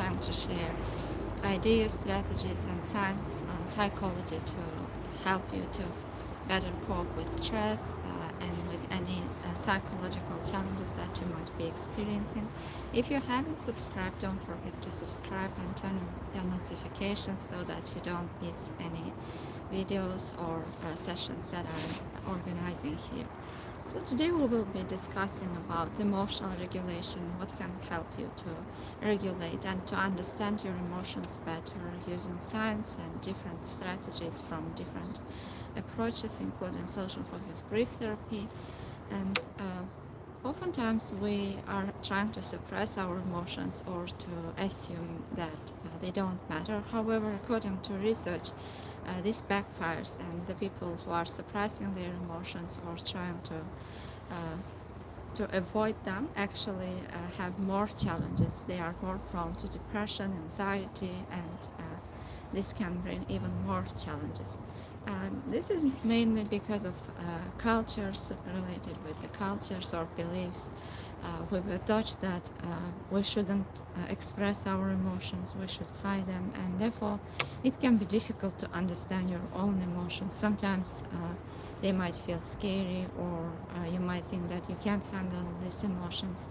trying to share ideas, strategies, and science and psychology to help you to better cope with stress and with any psychological challenges that you might be experiencing. If you haven't subscribed, don't forget to subscribe and turn on your notifications so that you don't miss any videos or sessions that I'm organizing here. So today we will be discussing about emotional regulation, what can help you to regulate and to understand your emotions better using science and different strategies from different approaches, including social focused brief therapy. And oftentimes we are trying to suppress our emotions or to assume that they don't matter. However, according to research, this backfires, and the people who are suppressing their emotions or trying to avoid them actually have more challenges. They are more prone to depression, anxiety, and this can bring even more challenges. This is mainly because of cultures related with the cultures or beliefs. We were taught that we shouldn't express our emotions, we should hide them, and therefore it can be difficult to understand your own emotions. Sometimes they might feel scary, or you might think that you can't handle these emotions.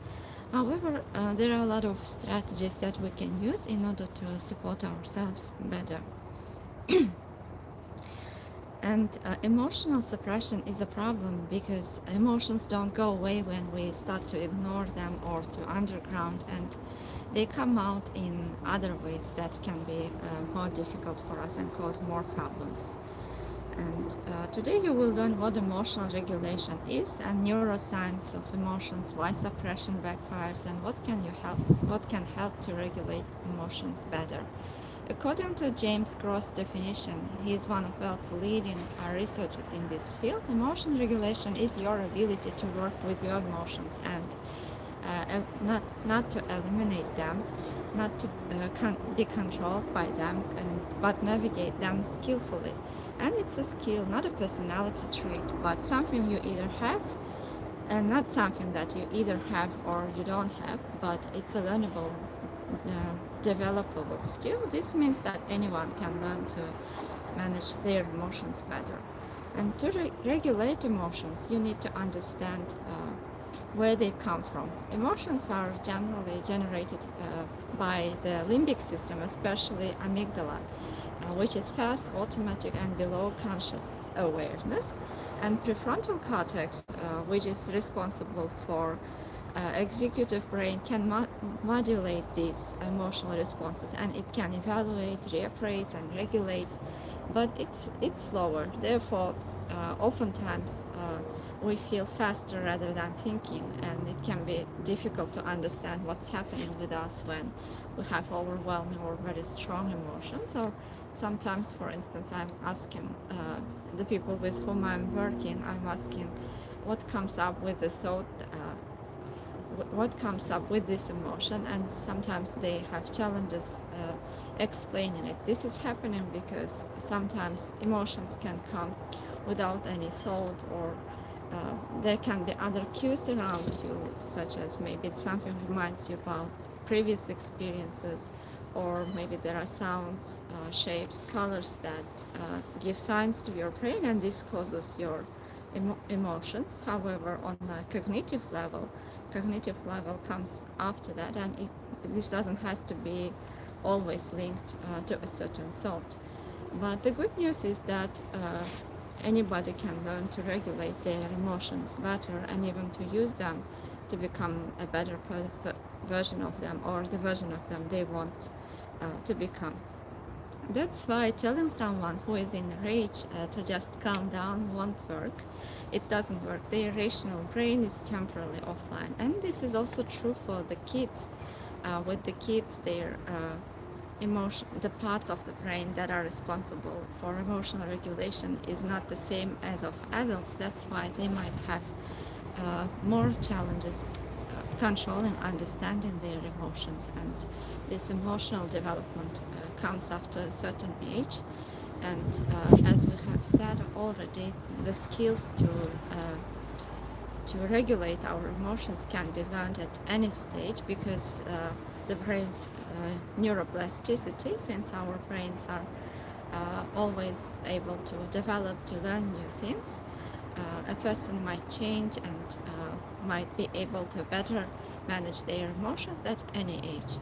However, there are a lot of strategies that we can use in order to support ourselves better. And emotional suppression is a problem because emotions don't go away when we start to ignore them or to underground, and they come out in other ways that can be more difficult for us and cause more problems. And today you will learn what emotional regulation is and neuroscience of emotions, why suppression backfires, and what can help to regulate emotions better. According to James Gross' definition, he is one of world's leading researchers in this field. Emotion regulation is your ability to work with your emotions and not to eliminate them, not to be controlled by them, but navigate them skillfully. And it's a skill, not a personality trait, but something you either have, and not something that you either have or you don't have, but it's a learnable, developable skill. This means that anyone can learn to manage their emotions better. And to regulate emotions, you need to understand where they come from. Emotions are generally generated by the limbic system, especially amygdala, which is fast, automatic, and below conscious awareness, and prefrontal cortex, which is responsible for executive brain, can modulate these emotional responses, and it can evaluate, reappraise, and regulate, but it's slower. Therefore, oftentimes we feel faster rather than thinking, and it can be difficult to understand what's happening with us when we have overwhelming or very strong emotions. Or sometimes, for instance, I'm asking the people with whom I'm working, I'm asking what comes up with the thought, what comes up with this emotion, and sometimes they have challenges explaining it. This is happening because sometimes emotions can come without any thought, or there can be other cues around you, such as maybe something reminds you about previous experiences, or maybe there are sounds, shapes, colors that give signs to your brain, and this causes your emotions. However, on a cognitive level comes after that, and this doesn't have to be always linked to a certain thought. But the good news is that anybody can learn to regulate their emotions better, and even to use them to become a better version of them, or the version of them they want to become. That's why telling someone who is in rage to just calm down won't work. It doesn't work. Their rational brain is temporarily offline. And this is also true for the kids. With the kids, their the parts of the brain that are responsible for emotional regulation is not the same as of adults. That's why they might have more challenges controlling, understanding their emotions, and this emotional development comes after a certain age. And as we have said already, the skills to regulate our emotions can be learned at any stage, because the brain's neuroplasticity, since our brains are always able to develop, to learn new things. A person might change and might be able to better manage their emotions at any age.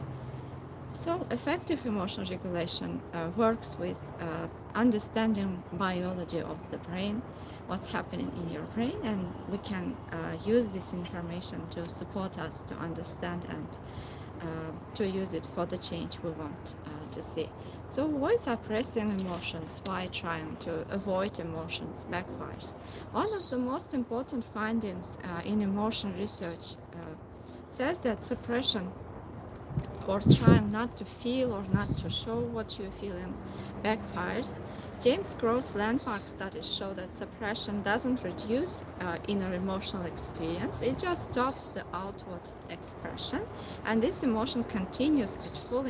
So effective emotional regulation works with understanding biology of the brain, what's happening in your brain, and we can use this information to support us to understand and to use it for the change we want to see. So why suppressing emotions, why trying to avoid emotions backfires? One of the most important findings in emotion research says that suppression or trying not to feel or not to show what you're feeling backfires. James Gross landmark studies show that suppression doesn't reduce inner emotional experience, it just stops the outward expression, and this emotion continues at full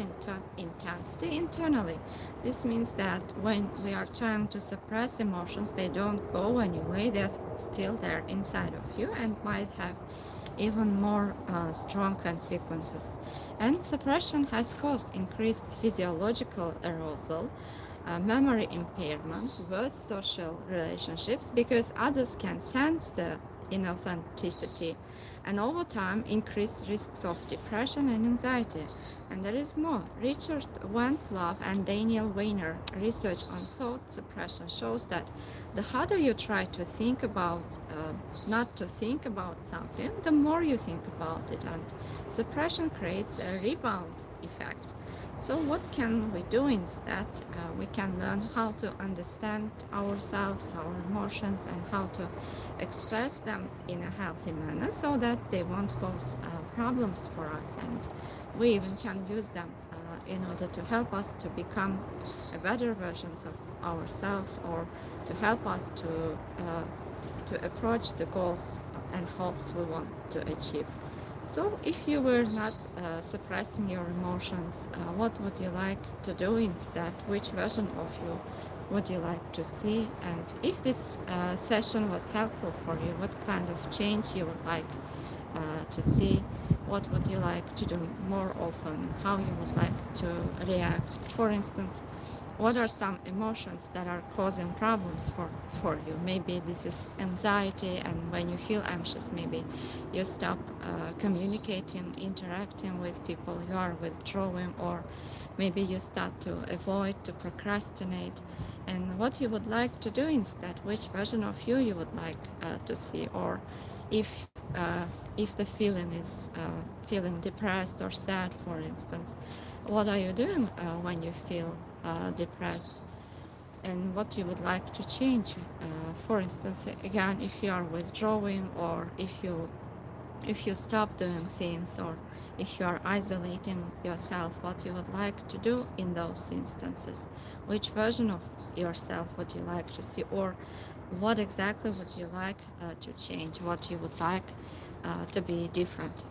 intensity internally. This means that when we are trying to suppress emotions, they don't go anyway, they're still there inside of you and might have even more strong consequences. And suppression has caused increased physiological arousal, memory impairment, worse social relationships because others can sense the inauthenticity, and over time increased risks of depression and anxiety. And there is more. Richard Wanslove and Daniel Weiner research on thought suppression shows that the harder you try to think about not to think about something, the more you think about it, and suppression creates a rebound effect. So what can we do instead? We can learn how to understand ourselves, our emotions, and how to express them in a healthy manner so that they won't cause problems for us, and we even can use them in order to help us to become a better versions of ourselves, or to help us to approach the goals and hopes we want to achieve. So if you were not suppressing your emotions, what would you like to do instead? Which version of you would you like to see? And if this session was helpful for you, what kind of change you would like to see? What would you like to do more often? How you would like to react? For instance, what are some emotions that are causing problems for you? Maybe this is anxiety, and when you feel anxious, maybe you stop communicating, interacting with people, you are withdrawing, or maybe you start to avoid, to procrastinate. And what you would like to do instead, which version of you would like to see, or if if the feeling is feeling depressed or sad, for instance, what are you doing when you feel depressed, and what you would like to change? For instance, again, if you are withdrawing, or if you stop doing things, or if you are isolating yourself, what you would like to do in those instances? Which version of yourself would you like to see, or what exactly would you like to change? What you would like to be different?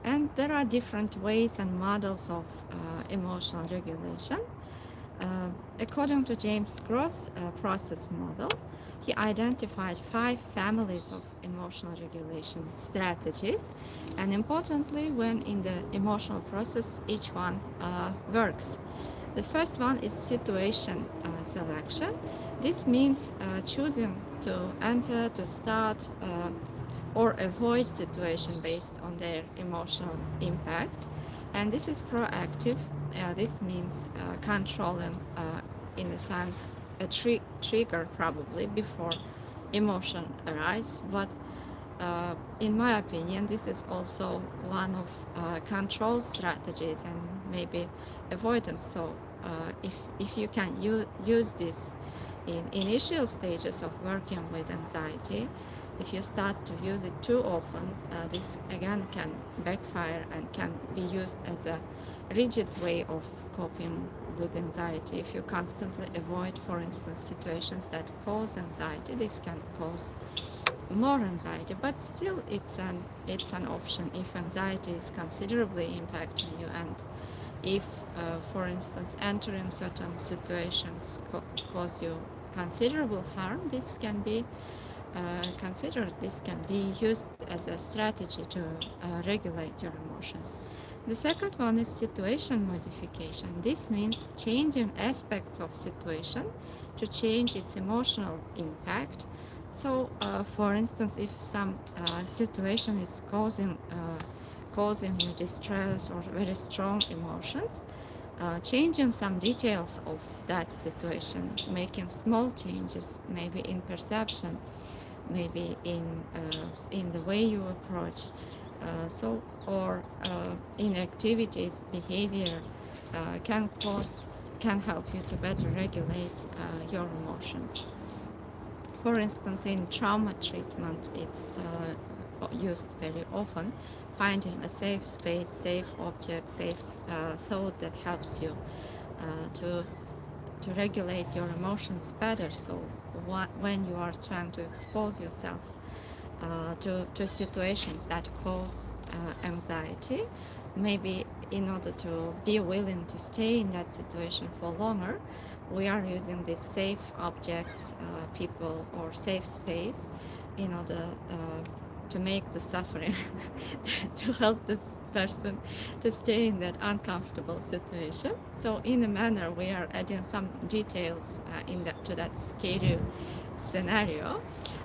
And there are different ways and models of emotional regulation. According to James Gross' process model, he identified 5 families of emotional regulation strategies, and importantly, when in the emotional process, each one works. The first one is situation selection. This means choosing to enter, to start, or avoid situation based on their emotional impact. And this is proactive. This means controlling, in a sense, a trigger probably before emotion arise. But in my opinion, this is also one of control strategies and maybe avoidance. So if you can use this in initial stages of working with anxiety, if you start to use it too often, this again can backfire and can be used as a rigid way of coping with anxiety. If you constantly avoid, for instance, situations that cause anxiety, this can cause more anxiety, but still it's an option if anxiety is considerably impacting you, and if for instance entering certain situations cause you considerable harm, this can be considered, this can be used as a strategy to regulate your emotions. The second one is situation modification. This means changing aspects of situation to change its emotional impact. So, for instance, if some situation is causing you distress or very strong emotions, changing some details of that situation, making small changes, maybe in perception, maybe in the way you approach, or in activities, behavior, can help you to better regulate your emotions. For instance, in trauma treatment, it's used very often. Finding a safe space, safe object, safe thought that helps you to regulate your emotions better. So when you are trying to expose yourself to situations that cause anxiety, maybe in order to be willing to stay in that situation for longer, we are using these safe objects, people, or safe space in order to make the suffering, to help this person to stay in that uncomfortable situation. So in a manner, we are adding some details to that scary scenario,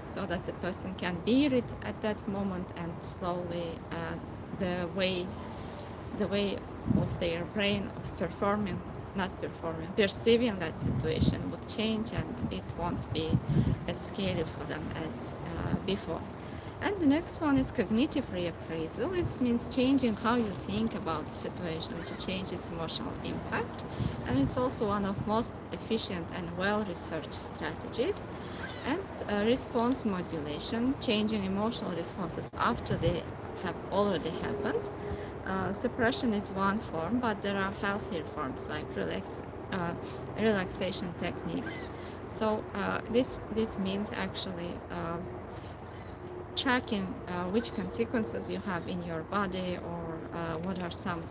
so that the person can bear it at that moment, and slowly the way of their brain of perceiving that situation would change, and it won't be as scary for them as before. And the next one is cognitive reappraisal. It means changing how you think about the situation to change its emotional impact. And it's also one of most efficient and well-researched strategies. And response modulation, changing emotional responses after they have already happened. Suppression is one form, but there are healthier forms like relaxation techniques. So this means actually tracking which consequences you have in your body, or what are some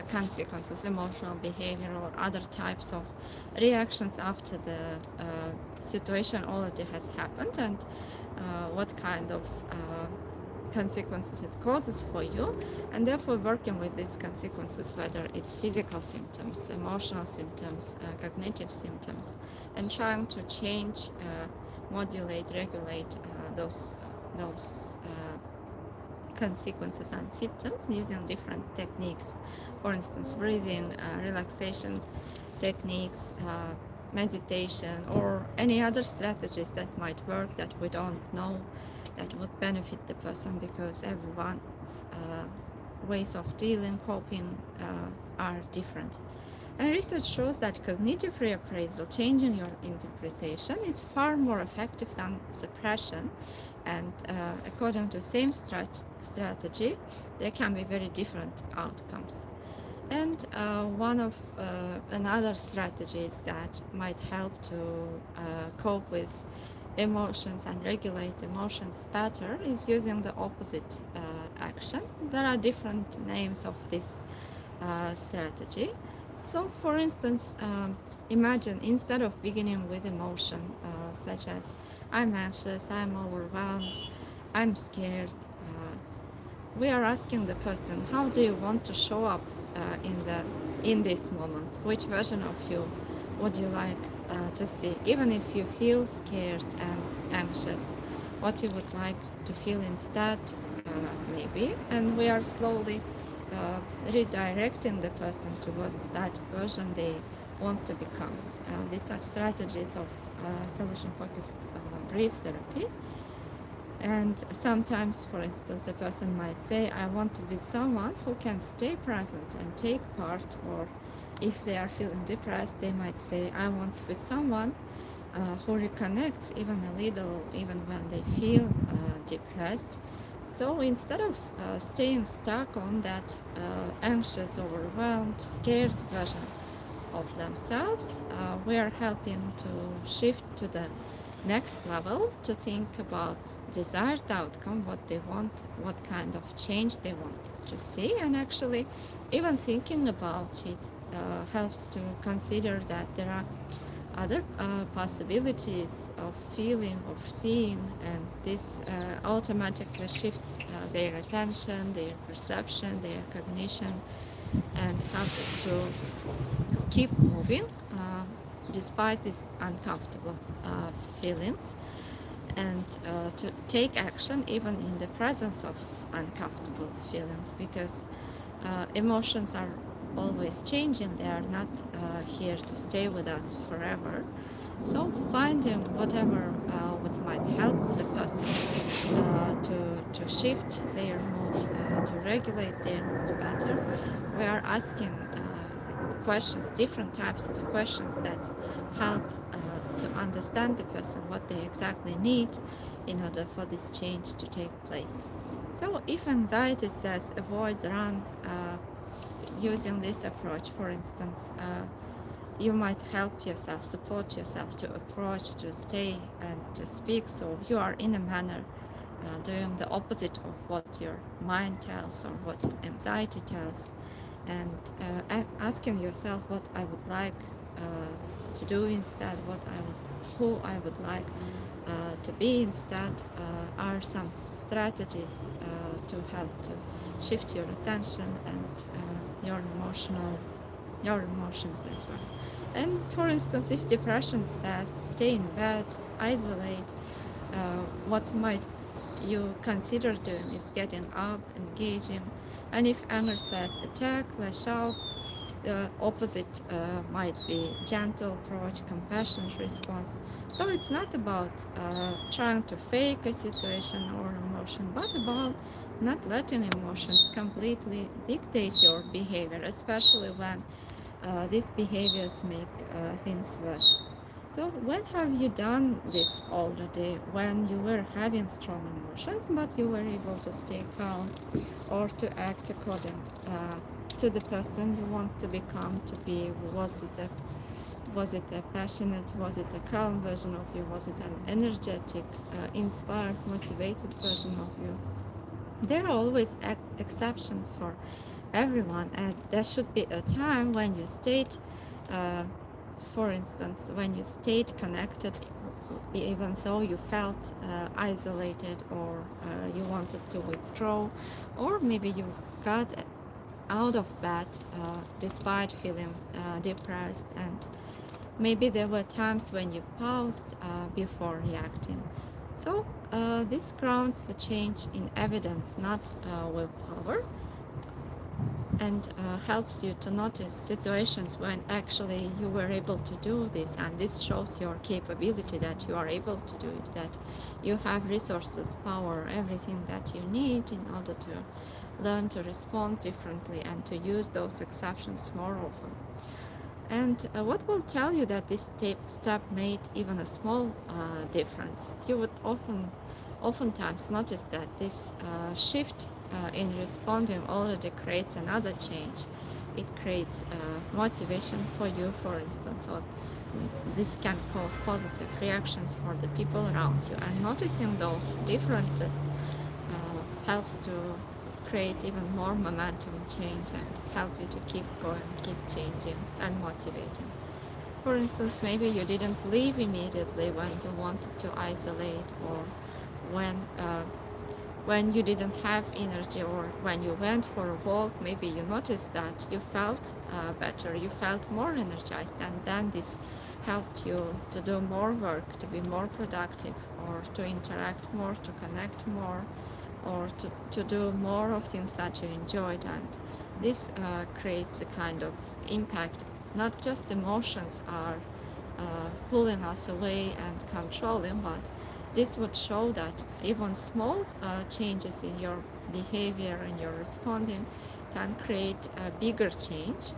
consequences, emotional, behavioral, or other types of reactions after the situation already has happened, and what kind of consequences it causes for you, and therefore working with these consequences, whether it's physical symptoms, emotional symptoms, cognitive symptoms, and trying to change, modulate, regulate those consequences and symptoms using different techniques. For instance, breathing, relaxation techniques, meditation, or any other strategies that might work that we don't know that would benefit the person, because everyone's ways of dealing, coping are different. And research shows that cognitive reappraisal, changing your interpretation, is far more effective than suppression. And according to the same strategy, there can be very different outcomes. And one of another strategies that might help to cope with emotions and regulate emotions better is using the opposite action. There are different names of this strategy. So, for instance, imagine instead of beginning with emotion such as I'm anxious, I'm overwhelmed, I'm scared, we are asking the person, how do you want to show up in this moment? Which version of you would you like to see? Even if you feel scared and anxious, what you would like to feel instead, maybe. And we are slowly redirecting the person towards that version they want to become. These are strategies of solution-focused brief therapy. And sometimes, for instance, a person might say, I want to be someone who can stay present and take part. Or if they are feeling depressed, they might say, I want to be someone who reconnects even a little, even when they feel depressed. So instead of staying stuck on that anxious, overwhelmed, scared version of themselves, we are helping to shift to the next level, to think about desired outcome, what they want, what kind of change they want to see. And actually, even thinking about it helps to consider that there are other possibilities of feeling, of seeing, and this automatically shifts their attention, their perception, their cognition, and helps to keep moving despite these uncomfortable feelings, and to take action even in the presence of uncomfortable feelings, because emotions are always changing. They are not here to stay with us forever. So finding whatever what might help the person to shift their mood, to regulate their mood better. We are asking questions, different types of questions that help to understand the person, what they exactly need in order for this change to take place. So if anxiety says avoid, run, using this approach, for instance, you might help yourself, support yourself to approach, to stay and to speak, so you are in a manner doing the opposite of what your mind tells or what anxiety tells, and asking yourself what I would like to do instead, who I would like to be instead, are some strategies to help to shift your attention and your emotions as well. And for instance, if depression says stay in bed, isolate, what might you consider doing is getting up, engaging. And if anger says attack, lash out, the opposite might be gentle approach, compassionate response. So it's not about trying to fake a situation or emotion, but about not letting emotions completely dictate your behavior, especially when these behaviors make things worse. So when have you done this already, when you were having strong emotions but you were able to stay calm or to act according to the person you want to become to be? Was it a passionate, was it a calm version of you, was it an energetic, inspired, motivated version of you? There are always exceptions for everyone, and there should be a time when you stayed, uh, for instance, when you stayed connected even though you felt isolated, or you wanted to withdraw, or maybe you got out of bed despite feeling depressed, and maybe there were times when you paused before reacting. So this grounds the change in evidence, not willpower, and helps you to notice situations when actually you were able to do this, and this shows your capability, that you are able to do it, that you have resources, power, everything that you need in order to learn to respond differently and to use those exceptions more often. And what will tell you that this step made even a small difference? You would oftentimes notice that this shift in responding already creates another change. It creates motivation for you, for instance, or this can cause positive reactions for the people around you. And noticing those differences helps to create even more momentum change and help you to keep going, keep changing and motivating. For instance, maybe you didn't leave immediately when you wanted to isolate, or when uh, when you didn't have energy, or when you went for a walk, maybe you noticed that you felt better, you felt more energized, and then this helped you to do more work, to be more productive, or to interact more, to connect more, or to do more of things that you enjoyed. And this creates a kind of impact. Not just emotions are pulling us away and controlling, but this would show that even small changes in your behavior and your responding can create a bigger change,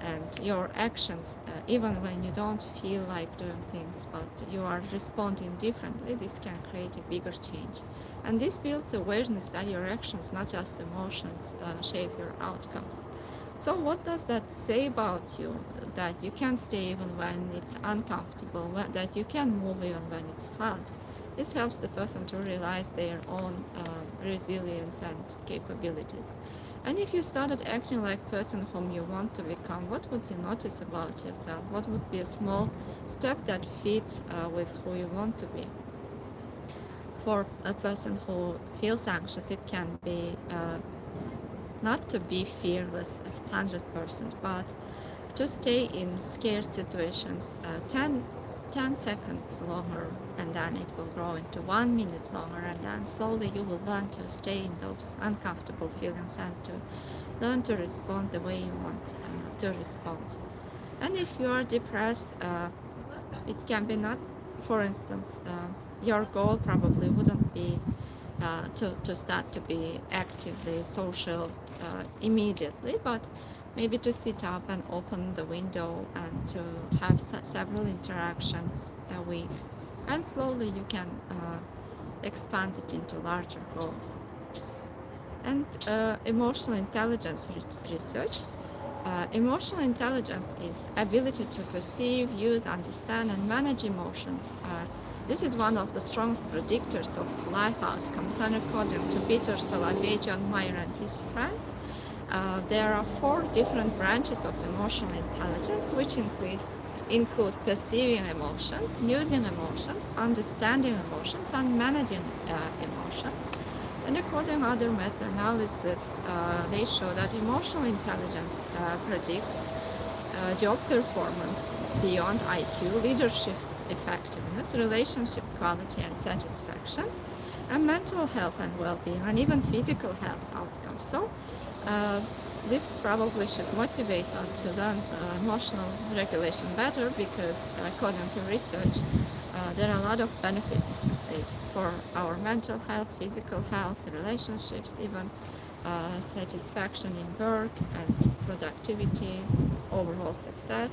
and your actions, even when you don't feel like doing things, but you are responding differently, this can create a bigger change. And this builds awareness that your actions, not just emotions, shape your outcomes. So what does that say about you? That you can stay even when it's uncomfortable, that you can move even when it's hard. This helps the person to realize their own resilience and capabilities. And if you started acting like the person whom you want to become, what would you notice about yourself? What would be a small step that fits with who you want to be? For a person who feels anxious, it can be not to be fearless of 100%, but to stay in scared situations 10 seconds longer, and then it will grow into 1 minute longer, and then slowly you will learn to stay in those uncomfortable feelings and to learn to respond the way you want to respond. And if you are depressed, it can be not, for instance, your goal probably wouldn't be to start to be actively social immediately, but maybe to sit up and open the window and to have several interactions a week. And slowly you can expand it into larger goals. And emotional intelligence research. Emotional intelligence is ability to perceive, use, understand, and manage emotions. This is one of the strongest predictors of life outcomes, and according to Peter Salovey, John Mayer, and his friends, there are 4 different branches of emotional intelligence, which include perceiving emotions, using emotions, understanding emotions, and managing emotions. And according to other meta-analysis, they show that emotional intelligence predicts job performance beyond IQ, leadership effectiveness, relationship quality and satisfaction, and mental health and well-being, and even physical health outcomes. So this probably should motivate us to learn emotional regulation better, because according to research, there are a lot of benefits for our mental health, physical health, relationships, even satisfaction in work and productivity, overall success.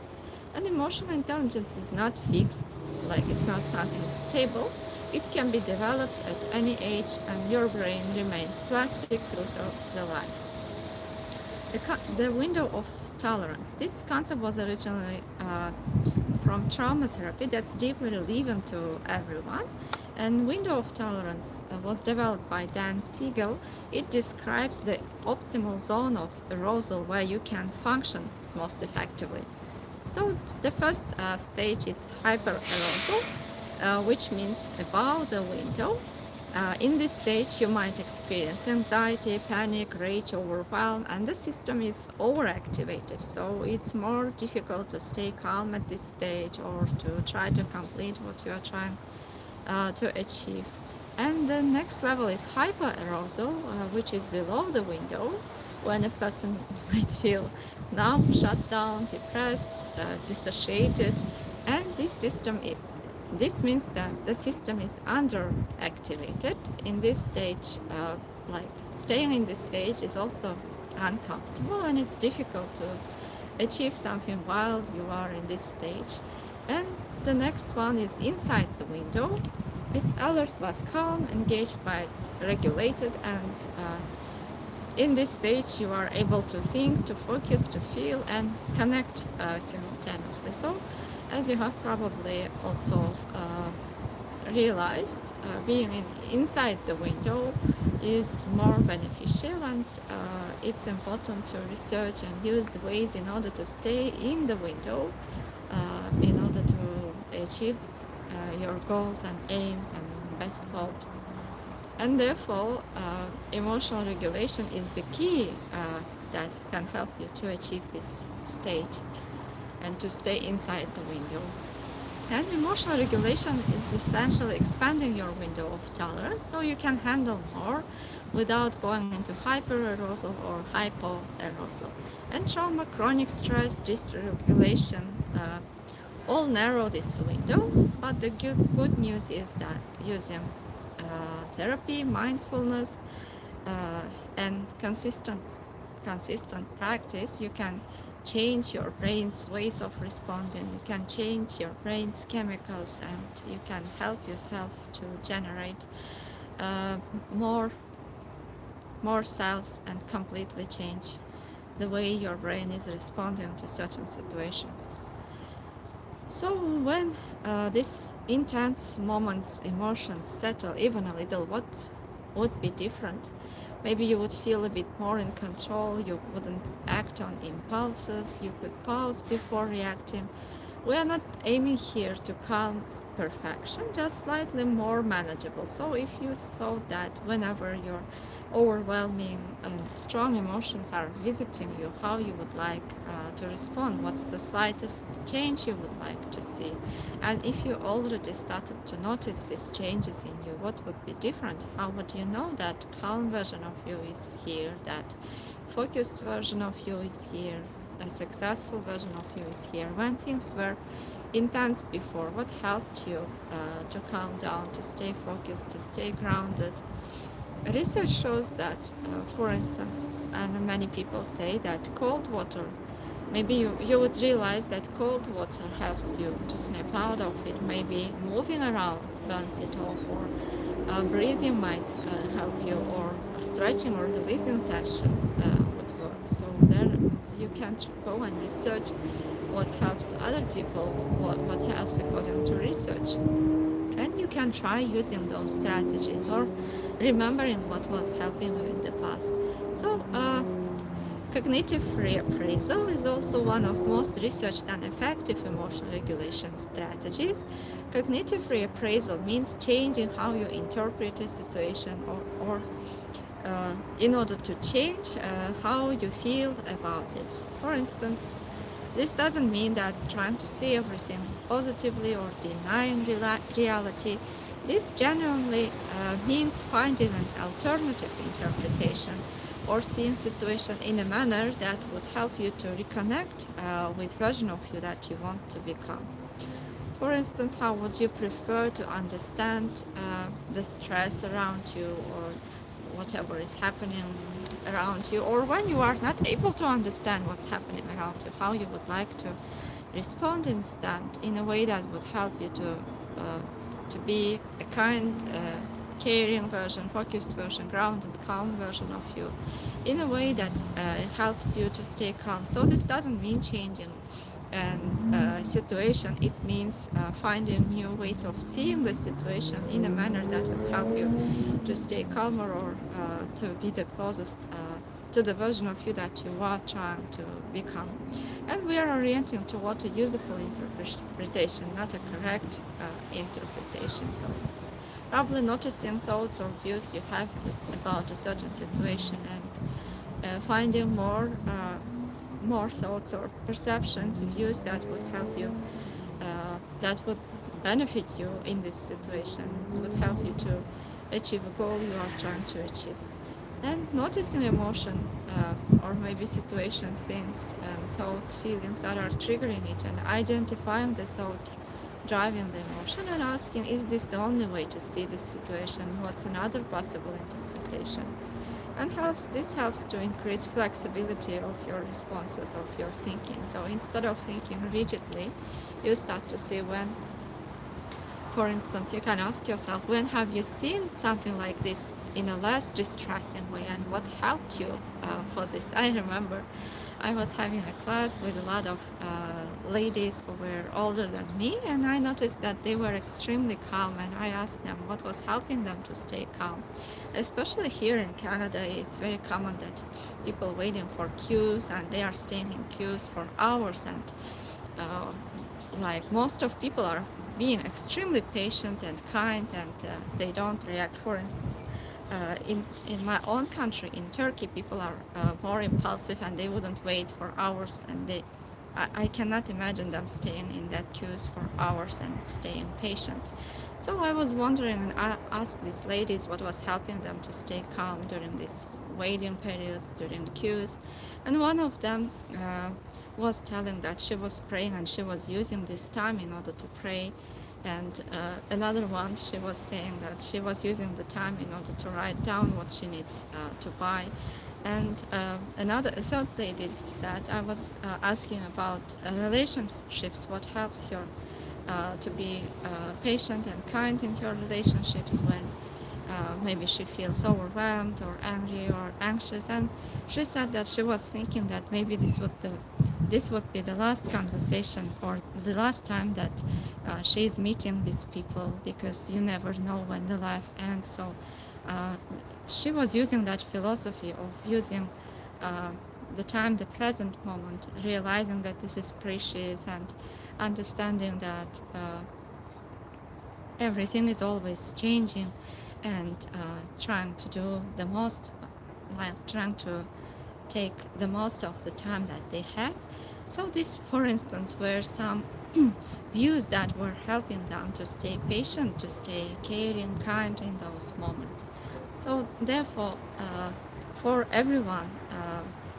And emotional intelligence is not fixed, like it's not something stable. It can be developed at any age, and your brain remains plastic through the life. The window of tolerance. This concept was originally from trauma therapy that's deeply relevant to everyone. And window of tolerance was developed by Dan Siegel. It describes the optimal zone of arousal where you can function most effectively. So the first stage is hyperarousal, which means above the window. In this stage, you might experience anxiety, panic, rage, overwhelm, and the system is overactivated. So it's more difficult to stay calm at this stage or to try to complete what you are trying to achieve. And the next level is hyperarousal, which is below the window, when a person might feel numb, shut down, depressed, dissociated, and this means that the system is underactivated. In this stage, like staying in this stage is also uncomfortable, and it's difficult to achieve something while you are in this stage. And the next one is inside the window. It's alert but calm, engaged but regulated, and in this stage you are able to think, to focus, to feel, and connect simultaneously. So as you have probably also realized, being inside the window is more beneficial, and it's important to research and use the ways in order to stay in the window, in order to achieve your goals and aims and best hopes. And therefore, emotional regulation is the key that can help you to achieve this state and to stay inside the window. And emotional regulation is essentially expanding your window of tolerance so you can handle more without going into hyperarousal or hypoarousal. And trauma, chronic stress, dysregulation all narrow this window, but the good news is that using therapy, mindfulness, and consistent practice, you can change your brain's ways of responding. You can change your brain's chemicals, and you can help yourself to generate more cells and completely change the way your brain is responding to certain situations. So when these intense moments, emotions settle even a little, what would be different? Maybe you would feel a bit more in control, you wouldn't act on impulses, you could pause before reacting, We are not aiming here to calm perfection, just slightly more manageable. So if you thought that whenever your overwhelming and strong emotions are visiting you, how you would like to respond, what's the slightest change you would like to see, and if you already started to notice these changes in you, what would be different? How would you know that calm version of you is here, that focused version of you is here, a successful version of you is here, when things were intense before? What helped you to calm down, to stay focused, to stay grounded? Research shows that, for instance, and many people say that cold water, maybe you would realize that cold water helps you to snap out of it. Maybe moving around burns it off, or breathing might help you, or stretching or releasing tension would work. So there you can go and research what helps other people, what helps according to research. And you can try using those strategies, or remembering what was helping you in the past. So cognitive reappraisal is also one of most researched and effective emotion regulation strategies. Cognitive reappraisal means changing how you interpret a situation, or in order to change how you feel about it. For instance, this doesn't mean that trying to see everything positively or denying reality. This genuinely means finding an alternative interpretation, or seeing situation in a manner that would help you to reconnect with version of you that you want to become. For instance, how would you prefer to understand the stress around you, or whatever is happening around you, or when you are not able to understand what's happening around you, how you would like to respond instead in a way that would help you to be a kind, caring version, focused version, grounded, calm version of you, in a way that helps you to stay calm. So this doesn't mean changing a situation. It means finding new ways of seeing the situation in a manner that would help you to stay calmer, or to be the closest to the version of you that you are trying to become. And we are orienting toward a useful interpretation, not a correct interpretation. So probably noticing thoughts or views you have about a certain situation, and finding more thoughts or perceptions, views that would help you, that would benefit you in this situation, would help you to achieve a goal you are trying to achieve. And noticing emotion, or maybe situation, things, and thoughts, feelings that are triggering it, and identifying the thought driving the emotion, and asking, is this the only way to see this situation? What's another possible interpretation? And this helps to increase flexibility of your responses, of your thinking. So instead of thinking rigidly, you start to see when, for instance, you can ask yourself, when have you seen something like this in a less distressing way, and what helped you for this? I remember I was having a class with a lot of ladies who were older than me, and I noticed that they were extremely calm, and I asked them what was helping them to stay calm. Especially here in Canada, it's very common that people waiting for queues, and they are staying in queues for hours, and uh, like most of people are being extremely patient and kind, and they don't react. For instance, in my own country, in Turkey, people are more impulsive, and they wouldn't wait for hours, and I cannot imagine them staying in that queues for hours and staying patient. So I was wondering, and I asked these ladies what was helping them to stay calm during these waiting periods, during the queues, and one of them was telling that she was praying, and she was using this time in order to pray. And another one, she was saying that she was using the time in order to write down what she needs to buy. And a third lady said, I was asking about relationships, what helps you to be patient and kind in your relationships when maybe she feels overwhelmed or angry or anxious. And she said that she was thinking that maybe this would be the last conversation, or the last time that she is meeting these people, because you never know when the life ends. So she was using that philosophy of using the time, the present moment, realizing that this is precious, and understanding that everything is always changing, and trying to do the most, while trying to take the most of the time that they have. So this, for instance, were some views that were helping them to stay patient, to stay caring, kind in those moments. So therefore, for everyone,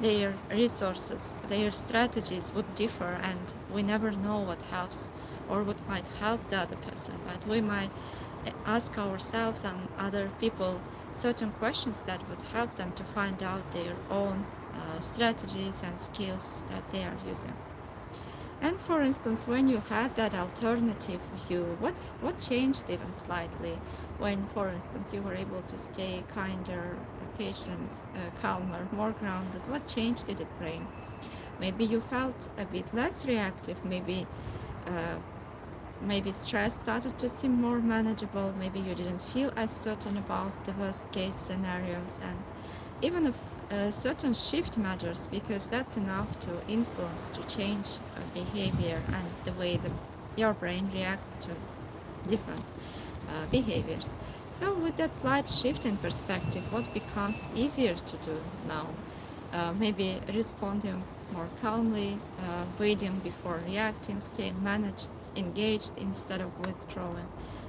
their resources, their strategies would differ, and we never know what helps or what might help the other person. But we might ask ourselves and other people certain questions that would help them to find out their own strategies and skills that they are using. And for instance, when you had that alternative view, what changed even slightly when, for instance, you were able to stay kinder, patient, calmer, more grounded? What change did it bring? Maybe you felt a bit less reactive. Uh, maybe stress started to seem more manageable. Maybe you didn't feel as certain about the worst case scenarios. And even if a certain shift matters, because that's enough to influence, to change behavior and the way your brain reacts to different behaviors. So with that slight shift in perspective, what becomes easier to do now? Maybe responding more calmly, waiting before reacting, staying managed, engaged instead of withdrawing.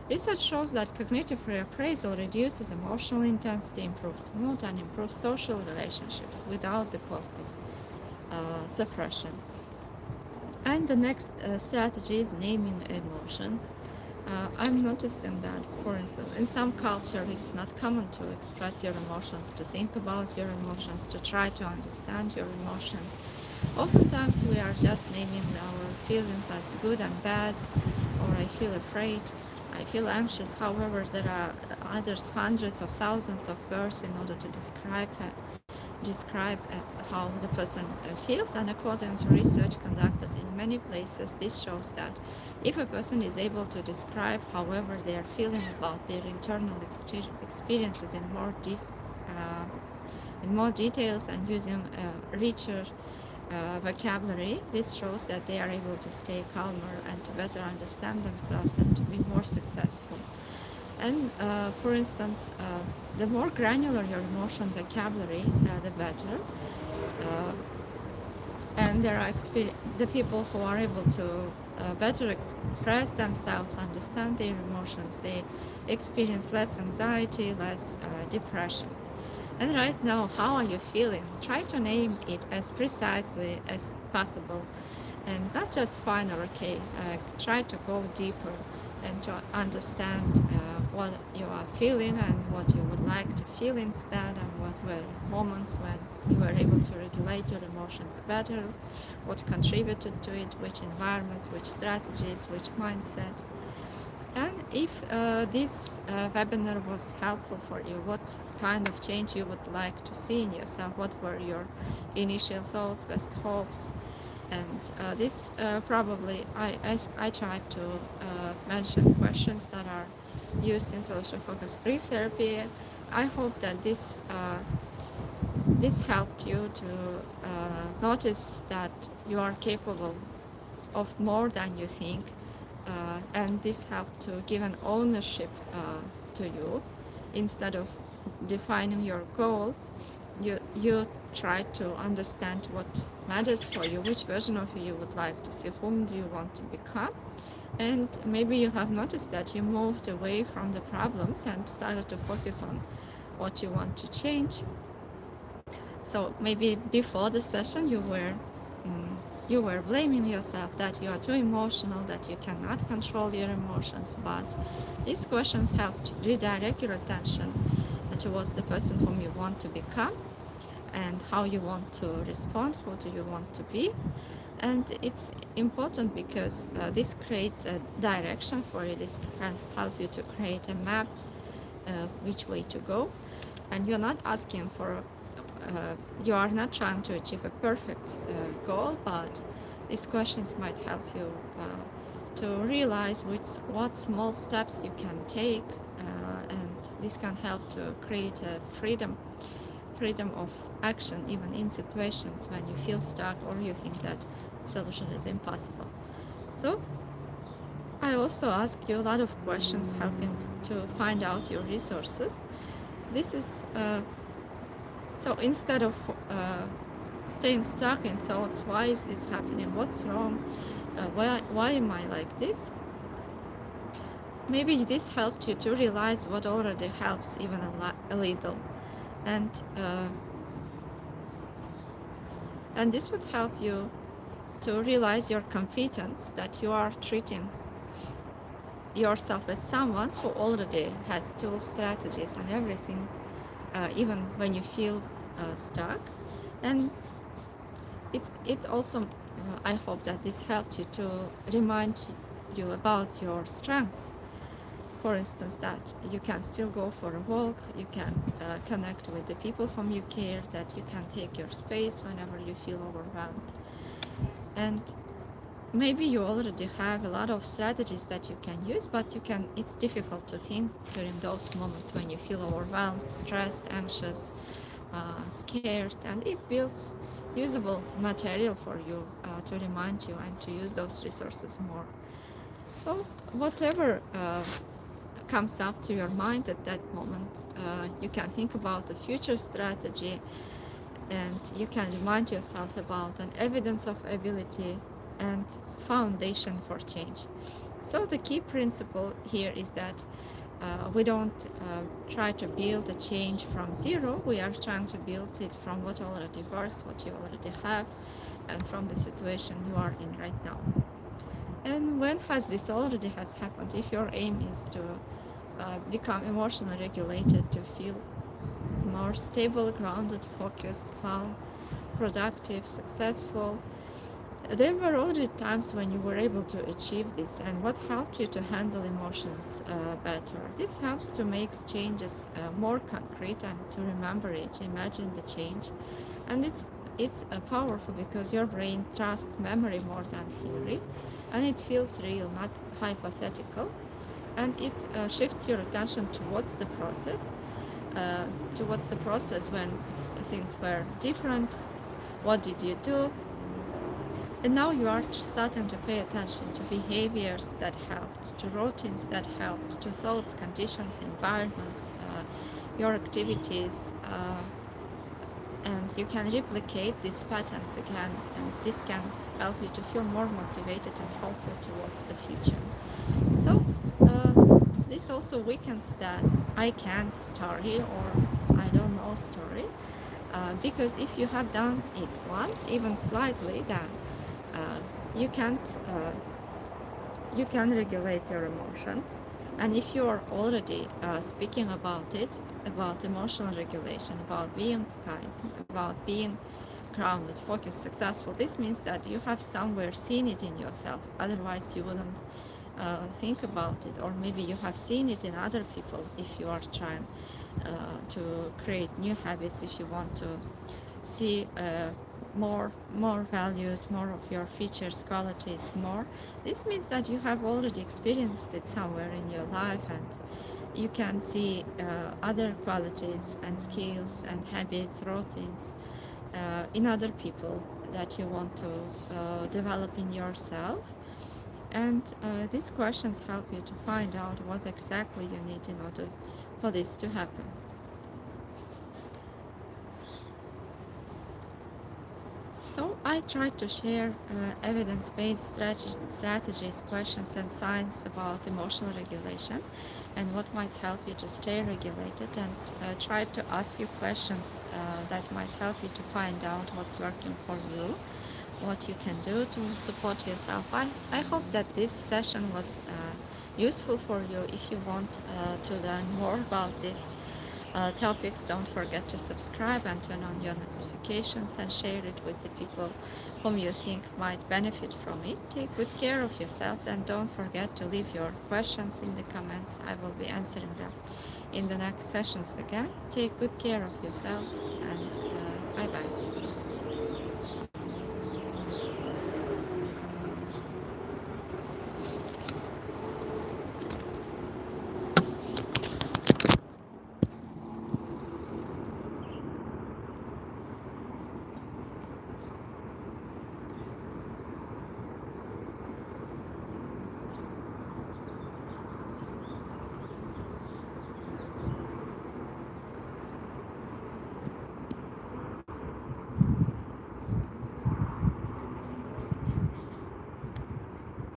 Research shows that cognitive reappraisal reduces emotional intensity, improves mood, and improves social relationships without the cost of suppression. And the next strategy is naming emotions. I'm noticing that, for instance, in some culture, it's not common to express your emotions, to think about your emotions, to try to understand your emotions. Oftentimes, we are just naming our feelings as good and bad, or I feel afraid, I feel anxious. However, there are others, hundreds of thousands of words in order to describe how the person feels. And according to research conducted in many places, this shows that if a person is able to describe however they are feeling about their internal experiences in more details and using richer vocabulary, this shows that they are able to stay calmer and to better understand themselves and to be more successful. And for instance, the more granular your emotion vocabulary, the better. Uh, and there are the people who are able to better express themselves, understand their emotions, they experience less anxiety, less depression. And right now, how are you feeling? Try to name it as precisely as possible, and not just fine or okay. Try to go deeper and to understand what you are feeling and what you would like to feel instead, and what were moments when you were able to regulate your emotions better, what contributed to it, which environments, which strategies, which mindset. And if this webinar was helpful for you, what kind of change you would like to see in yourself? What were your initial thoughts, best hopes? And this probably, I tried to mention questions that are used in social focus brief therapy. I hope that this helped you to notice that you are capable of more than you think, and this helped to give an ownership to you. Instead of defining your goal, you try to understand what matters for you, which version of you would like to see, whom do you want to become. And maybe you have noticed that you moved away from the problems and started to focus on what you want to change. So maybe before the session you were blaming yourself that you are too emotional, that you cannot control your emotions, but these questions help to redirect your attention towards the person whom you want to become and how you want to respond, who do you want to be. And it's important because this creates a direction for you. This can help you to create a map which way to go. And you're not asking for you are not trying to achieve a perfect goal, but these questions might help you to realize what small steps you can take, and this can help to create a freedom freedom of action even in situations when you feel stuck or you think that solution is impossible. So I also ask you a lot of questions helping to find out your resources. This is so instead of staying stuck in thoughts, why is this happening, what's wrong, why am I like this, maybe this helped you to realize what already helps even a little, and this would help you to realize your competence, that you are treating yourself as someone who already has tools, strategies, and everything, even when you feel stuck. And it also, I hope that this helped you to remind you about your strengths. For instance, that you can still go for a walk, you can connect with the people whom you care, that you can take your space whenever you feel overwhelmed. And maybe you already have a lot of strategies that you can use, but it's difficult to think during those moments when you feel overwhelmed, stressed, anxious, scared, and it builds usable material for you to remind you and to use those resources more. So whatever comes up to your mind at that moment, you can think about a future strategy, and you can remind yourself about an evidence of ability and foundation for change. So the key principle here is that we don't try to build a change from zero. We are trying to build it from what already works, what you already have, and from the situation you are in right now. And when this already has happened, if your aim is to become emotionally regulated, to feel more stable, grounded, focused, calm, productive, successful, there were already times when you were able to achieve this. And what helped you to handle emotions better? This helps to make changes more concrete and to remember it, imagine the change. And it's powerful because your brain trusts memory more than theory, and it feels real, not hypothetical. And it shifts your attention towards the process, when things were different. What did you do? And now you are starting to pay attention to behaviors that helped, to routines that helped, to thoughts, conditions, environments, your activities, and you can replicate these patterns again, and this can help you to feel more motivated and hopeful towards the future. So this also weakens that I can't story, or I don't know story, because if you have done it once, even slightly, then you can regulate your emotions. And if you are already speaking about it, about emotional regulation, about being kind, about being grounded, focused, successful, this means that you have somewhere seen it in yourself. Otherwise you wouldn't think about it. Or maybe you have seen it in other people if you are trying to create new habits, if you want to see more values, more of your features, qualities, more. This means that you have already experienced it somewhere in your life, and you can see other qualities and skills and habits, routines in other people that you want to develop in yourself. And these questions help you to find out what exactly you need in order for this to happen. So I tried to share evidence-based strategies, questions, and science about emotional regulation and what might help you to stay regulated, and tried to ask you questions that might help you to find out what's working for you, what you can do to support yourself. I hope that this session was useful for you. If you want to learn more about this topics, don't forget to subscribe and turn on your notifications and share it with the people whom you think might benefit from it. Take good care of yourself, and don't forget to leave your questions in the comments. I will be answering them in the next sessions again. Take good care of yourself, and bye bye.